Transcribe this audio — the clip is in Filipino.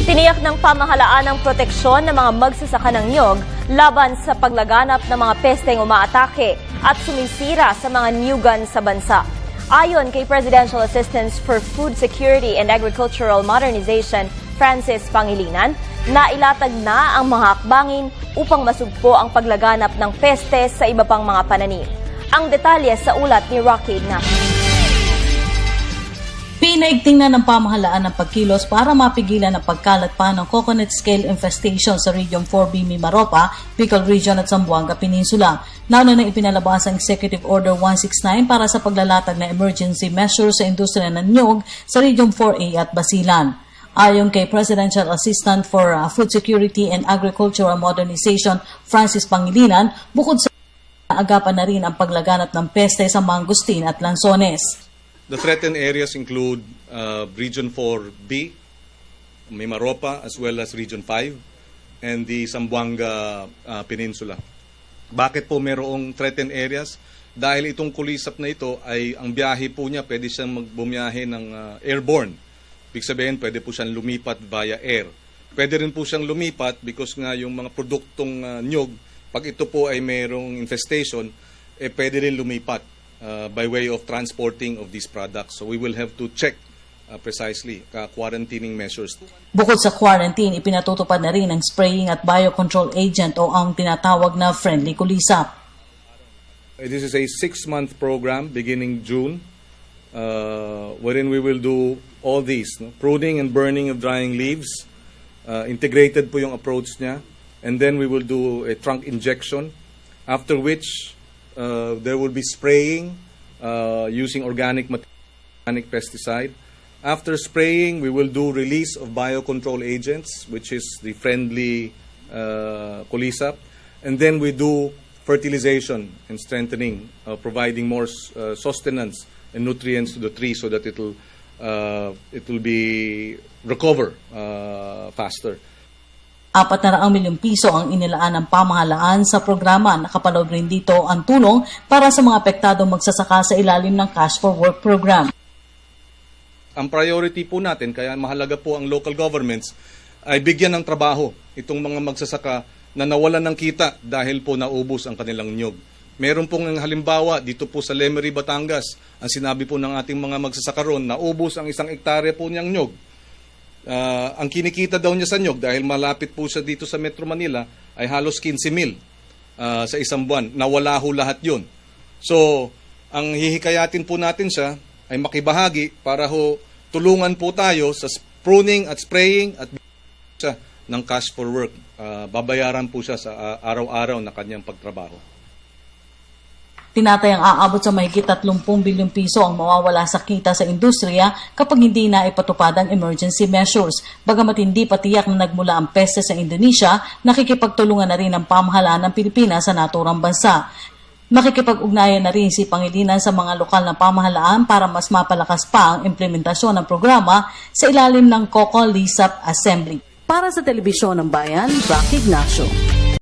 Tiniyak ng pamahalaan ang proteksyon ng mga magsasaka ng niyog laban sa paglaganap ng mga pesteng umaatake at sumisira sa mga niyugan sa bansa. Ayon kay Presidential Assistance for Food Security and Agricultural Modernization, Francis Pangilinan, nailatag na ang mga hakbangin upang masugpo ang paglaganap ng peste sa iba pang mga pananim. Ang detalye sa ulat ni Rocky Ignacio. Pinaigting na ng pamahalaan ng pagkilos para mapigilan ang pagkalat pa ng coconut scale infestation sa Region 4B Mimaropa, Bicol Region at Zamboanga Peninsula. Nauna na ipinalabas ang Executive Order 169 para sa paglalatag na emergency measures sa industriya ng niyog sa Region 4A at Basilan. Ayon kay Presidential Assistant for Food Security and Agricultural Modernization, Francis Pangilinan, bukod sa agapan na rin ang paglaganap ng peste sa mangustin at lansones. The threatened areas include Region 4B, Mimaropa, as well as Region 5, and the Zamboanga Peninsula. Bakit po mayroong threatened areas? Dahil itong kulisap na ito ay ang biyahe po niya, pwede siyang magbumiyahe ng airborne. Ibig sabihin, pwede po siyang lumipat via air. Pwede rin po siyang lumipat because nga yung mga produktong niyog, pag ito po ay mayroong infestation, pwede rin lumipat by way of transporting of these products. So we will have to check precisely quarantining measures. Bukod sa quarantine, ipinatutupad na rin ang spraying at biocontrol agent o ang tinatawag na friendly kulisap. This is a 6-month program beginning June wherein we will do all these, pruning and burning of drying leaves. Integrated po yung approach niya. And then we will do a trunk injection, after which there will be spraying using organic pesticide. After spraying, we will do release of biocontrol agents, which is the friendly kulisap. And then we do fertilization and strengthening, providing more sustenance and nutrients to the tree so that it will be recover faster. 400 milyong piso ang inilaan ng pamahalaan sa programa. Nakapaloob rin dito ang tulong para sa mga apektadong magsasaka sa ilalim ng Cash for Work program. Ang priority po natin, kaya mahalaga po ang local governments, ay bigyan ng trabaho itong mga magsasaka na nawalan ng kita dahil po naubos ang kanilang niyog. Meron pong halimbawa dito po sa Lemery, Batangas, ang sinabi po ng ating mga magsasaka ron, naubos ang 1 hektarya po niyang niyog. Ang kinikita daw niya sa niyog dahil malapit po siya dito sa Metro Manila ay halos 15,000 sa isang buwan. Nawala ho lahat yun. So, ang hihikayatin po natin siya ay makibahagi para ho tulungan po tayo sa pruning at spraying at siya ng cash for work. Babayaran po siya sa araw-araw na kanyang pagtrabaho. Tinatayang aabot sa mahigit 30 bilyong piso ang mawawala sa kita sa industriya kapag hindi na ipatupad ang emergency measures. Bagamat hindi patiyak na nagmula ang peste sa Indonesia, nakikipagtulungan na rin ang pamahalaan ng Pilipinas sa naturang bansa. Makikipag-ugnayan na rin si Pangilinan sa mga lokal na pamahalaan para mas mapalakas pa ang implementasyon ng programa sa ilalim ng COCO LISAP Assembly. Para sa Telebisyon ng Bayan, Rocky Ignacio.